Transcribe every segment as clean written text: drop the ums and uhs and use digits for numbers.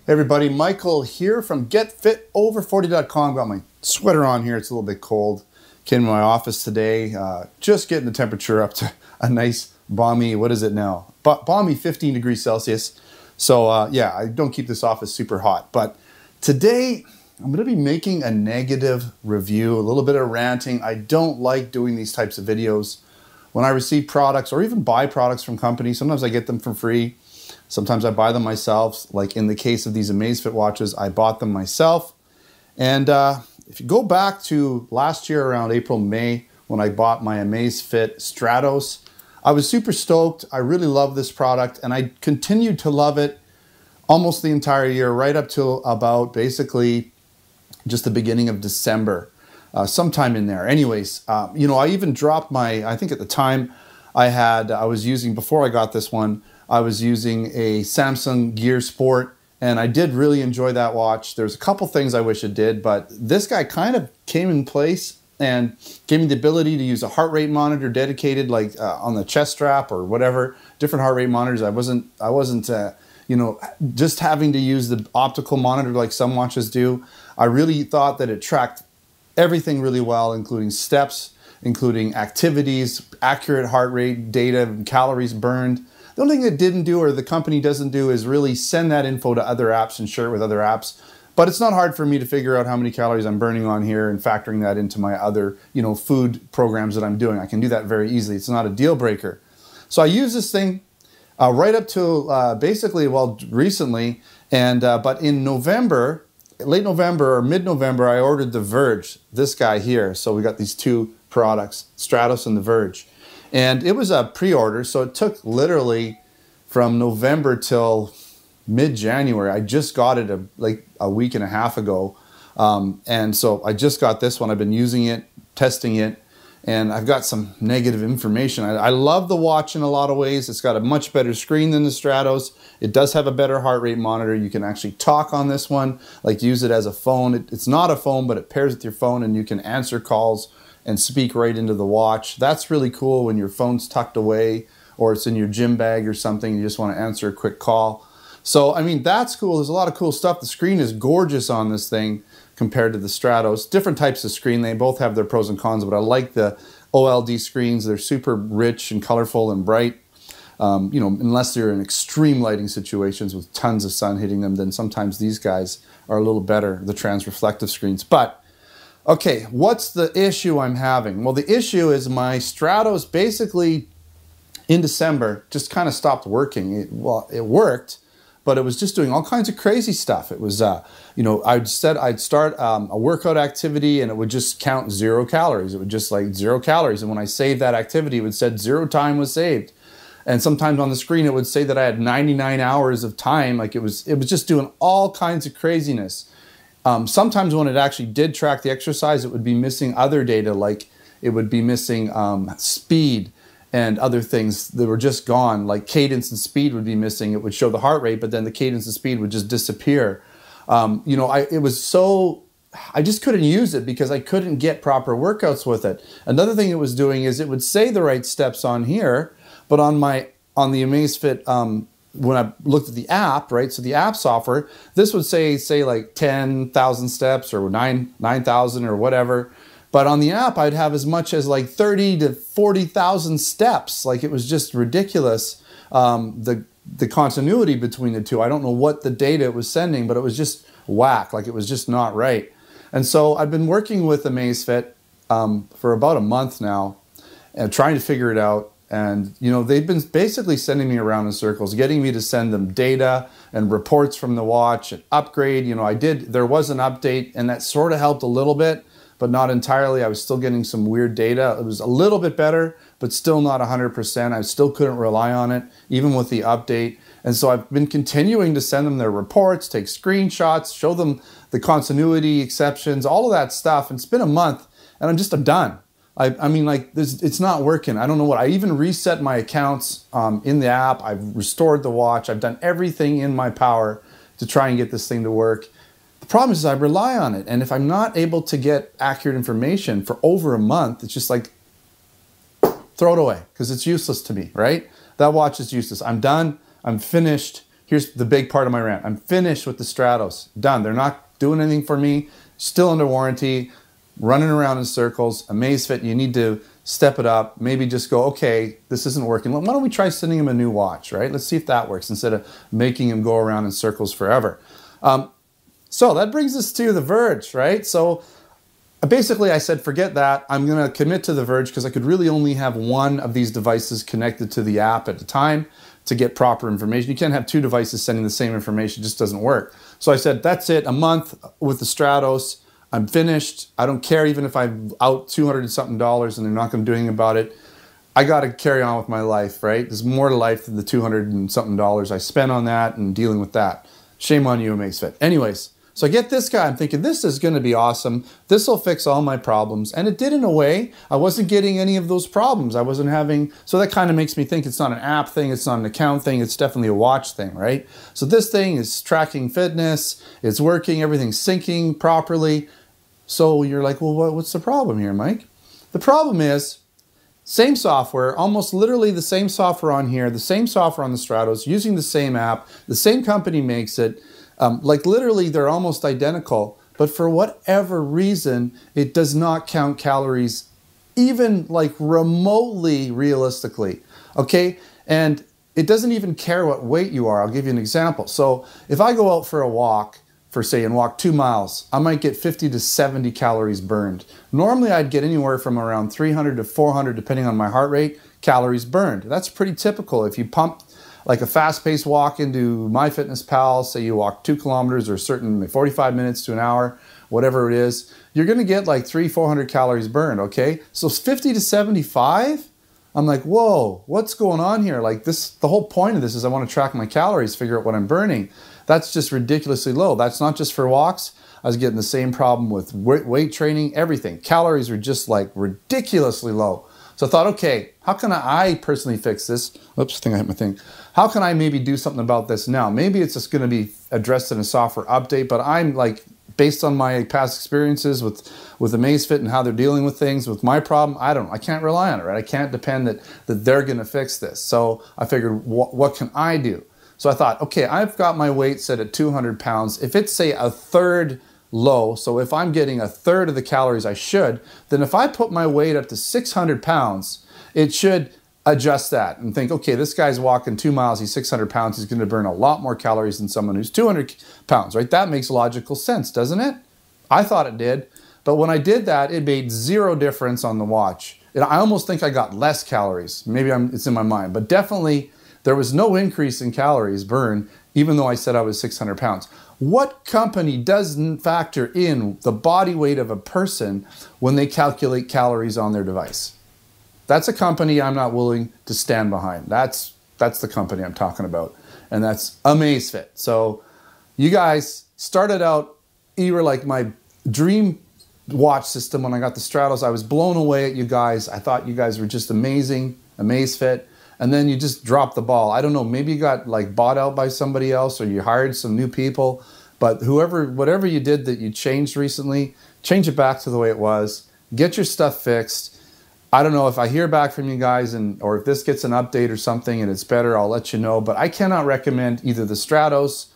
Hey everybody, Michael here from GetFitOver40.com. Got my sweater on here, it's a little bit cold. Came to my office today, just getting the temperature up to a nice balmy, what is it now? Balmy 15 degrees Celsius. So yeah, I don't keep this office super hot. But today, I'm gonna be making a negative review, a little bit of ranting. I don't like doing these types of videos. When I receive products or even buy products from companies, sometimes I get them for free. Sometimes I buy them myself. Like in the case of these Amazfit watches, I bought them myself. And if you go back to last year around April, May, when I bought my Amazfit Stratos, I was super stoked. I really love this product and I continued to love it almost the entire year, right up till about basically just the beginning of December, sometime in there. Anyways, you know, I even dropped my, I think at the time I was using, before I got this one, I was using a Samsung Gear Sport, and I did really enjoy that watch. There's a couple things I wish it did, but this guy kind of came in place and gave me the ability to use a heart rate monitor dedicated, like on the chest strap or whatever, different heart rate monitors. I wasn't you know, just having to use the optical monitor like some watches do. I really thought that it tracked everything really well, including steps, including activities, accurate heart rate data, calories burned. The only thing it didn't do, or the company doesn't do, is really send that info to other apps and share it with other apps. But it's not hard for me to figure out how many calories I'm burning on here and factoring that into my other, you know, food programs that I'm doing. I can do that very easily. It's not a deal breaker. So I use this thing right up to basically, well, recently. And but in November, late November or mid-November, I ordered the Verge, this guy here. So we got these two products, Stratos and the Verge. And it was a pre-order, so it took literally from November till mid-January. I just got it like a week and a half ago. And so I just got this one. I've been using it, testing it, and I've got some negative information. I love the watch in a lot of ways. It's got a much better screen than the Stratos. It does have a better heart rate monitor. You can actually talk on this one, like use it as a phone. It's not a phone, but it pairs with your phone and you can answer calls and speak right into the watch. That's really cool when your phone's tucked away or it's in your gym bag or something. You just want to answer a quick call. So, I mean, that's cool. There's a lot of cool stuff. The screen is gorgeous on this thing compared to the Stratos. Different types of screen. They both have their pros and cons, but I like the OLED screens. They're super rich and colorful and bright. You know, unless they're in extreme lighting situations with tons of sun hitting them, then sometimes these guys are a little better, the trans-reflective screens. But okay, what's the issue I'm having? Well, the issue is my Stratos basically in December just kind of stopped working. It worked, but it was just doing all kinds of crazy stuff. It was, you know, I'd start a workout activity and it would just count 0 calories. It would just like 0 calories. And when I saved that activity, it would say 0 time was saved. And sometimes on the screen, it would say that I had 99 hours of time. Like it was just doing all kinds of craziness. Sometimes when it actually did track the exercise, it would be missing other data, like it would be missing speed and other things that were just gone, like cadence and speed would be missing. It would show the heart rate, but then the cadence and speed would just disappear. You know, I just couldn't use it because I couldn't get proper workouts with it. Another thing it was doing is it would say the right steps on here, but on the Amazfit, when I looked at the app, right, so the app software, this would say like 10,000 steps or 9,000 or whatever. But on the app, I'd have as much as like 30 to 40,000 steps. Like it was just ridiculous, the continuity between the two. I don't know what the data it was sending, but it was just whack. Like it was just not right. And so I've been working with Amazfit for about a month now and trying to figure it out. And, you know, they've been basically sending me around in circles, getting me to send them data and reports from the watch and upgrade. You know, there was an update and that sort of helped a little bit, but not entirely. I was still getting some weird data. It was a little bit better, but still not 100%. I still couldn't rely on it, even with the update. And so I've been continuing to send them their reports, take screenshots, show them the continuity exceptions, all of that stuff. And it's been a month and I'm done. I mean, like, it's not working. I don't know what. I even reset my accounts in the app. I've restored the watch. I've done everything in my power to try and get this thing to work. The problem is I rely on it. And if I'm not able to get accurate information for over a month, it's just like, throw it away because it's useless to me, right? That watch is useless. I'm done. I'm finished. here's the big part of my rant. I'm finished with the Stratos. Done. They're not doing anything for me. Still under warranty. Running around in circles. Amazfit, you need to step it up. Maybe just go, okay, this isn't working. Why don't we try sending him a new watch, right? Let's see if that works instead of making him go around in circles forever. So that brings us to the Verge, right? So basically I said, forget that. I'm going to commit to the Verge because I could really only have one of these devices connected to the app at a time to get proper information. You can't have two devices sending the same information. It just doesn't work. So I said, that's it. A month with the Stratos. I'm finished. I don't care even if I'm out $200 and something and they're not going to do anything about it. I got to carry on with my life, right? There's more to life than the $200 and something I spent on that and dealing with that. Shame on you, Amazfit. Anyways, so I get this guy. I'm thinking, this is going to be awesome. This will fix all my problems. And it did in a way. I wasn't getting any of those problems. I wasn't having, so that kind of makes me think it's not an app thing. It's not an account thing. It's definitely a watch thing, right? So this thing is tracking fitness. It's working. Everything's syncing properly. So you're like, well, what's the problem here, Mike? The problem is, same software, almost literally the same software on here, the same software on the Stratos, using the same app, the same company makes it, like literally they're almost identical, but for whatever reason, it does not count calories even like remotely realistically, okay? And it doesn't even care what weight you are. I'll give you an example. So if I go out for a walk, and walk 2 miles, I might get 50 to 70 calories burned. Normally I'd get anywhere from around 300 to 400, depending on my heart rate, calories burned. That's pretty typical. If you pump like a fast-paced walk into MyFitnessPal, say you walk 2 kilometers or 45 minutes to an hour, whatever it is, you're gonna get like 300-400 calories burned, okay? So 50 to 75, I'm like, whoa, what's going on here? Like this, the whole point of this is I wanna track my calories, figure out what I'm burning. That's just ridiculously low. That's not just for walks. I was getting the same problem with weight training, everything. Calories are just like ridiculously low. So I thought, okay, how can I personally fix this? Oops, I think I hit my thing. How can I maybe do something about this now? Maybe it's just gonna be addressed in a software update, but I'm like, based on my past experiences with Amazfit and how they're dealing with things, with my problem, I can't rely on it, right? I can't depend that they're gonna fix this. So I figured, what can I do? So I thought, okay, I've got my weight set at 200 pounds. If it's, say, a third low, so if I'm getting a third of the calories I should, then if I put my weight up to 600 pounds, it should adjust that and think, okay, this guy's walking 2 miles, he's 600 pounds, he's gonna burn a lot more calories than someone who's 200 pounds, right? That makes logical sense, doesn't it? I thought it did, but when I did that, it made zero difference on the watch. And I almost think I got less calories. Maybe it's in my mind, but definitely, there was no increase in calories burned, even though I said I was 600 pounds. What company doesn't factor in the body weight of a person when they calculate calories on their device? That's a company I'm not willing to stand behind. That's the company I'm talking about, and that's Amazfit. So you guys started out, you were like my dream watch system when I got the Stratos. I was blown away at you guys. I thought you guys were just amazing, Amazfit. And then you just dropped the ball. I don't know, maybe you got like bought out by somebody else or you hired some new people, but whatever you did that you changed recently, change it back to the way it was. Get your stuff fixed. I don't know if I hear back from you guys or if this gets an update or something and it's better, I'll let you know. But I cannot recommend either the Stratos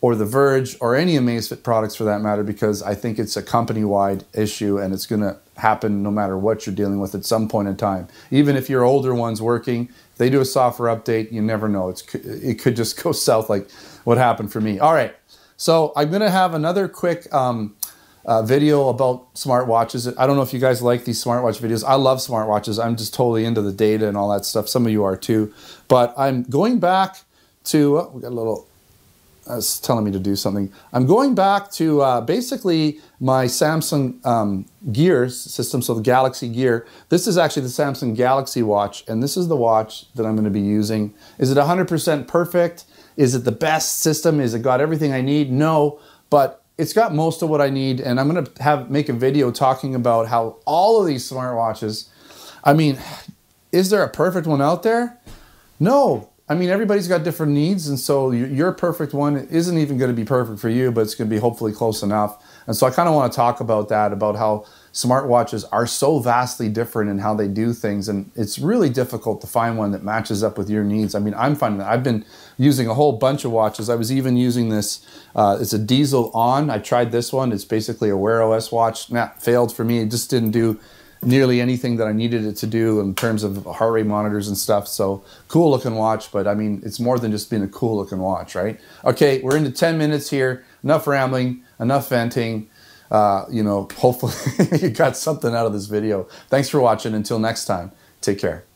or the Verge or any Amazfit products for that matter, because I think it's a company-wide issue and it's gonna happen no matter what you're dealing with at some point in time. Even if your older one's working, if they do a software update, you never know. It could just go south like what happened for me. All right, so I'm gonna have another quick video about smartwatches. I don't know if you guys like these smartwatch videos. I love smartwatches. I'm just totally into the data and all that stuff. Some of you are too. But I'm going back to, we got a little, it's telling me to do something. I'm going back to basically my Samsung Gear system, so the Galaxy Gear. This is actually the Samsung Galaxy watch, and this is the watch that I'm going to be using. Is it 100% perfect? Is it the best system? Is it got everything I need? No, but it's got most of what I need, and I'm going to make a video talking about how all of these smartwatches, I mean, is there a perfect one out there? No. I mean, everybody's got different needs, and so your perfect one isn't even going to be perfect for you, but it's going to be hopefully close enough. And so I kind of want to talk about that, about how smartwatches are so vastly different in how they do things, and it's really difficult to find one that matches up with your needs. I mean, I'm finding that I've been using a whole bunch of watches. I was even using this, it's a Diesel On. I tried this one. It's basically a Wear OS watch. Failed for me. It just didn't do nearly anything that I needed it to do in terms of heart rate monitors and stuff. So cool looking watch, but I mean, it's more than just being a cool looking watch, right? Okay, we're into 10 minutes here. Enough rambling, enough venting. You know, hopefully you got something out of this video. Thanks for watching. Until next time, take care.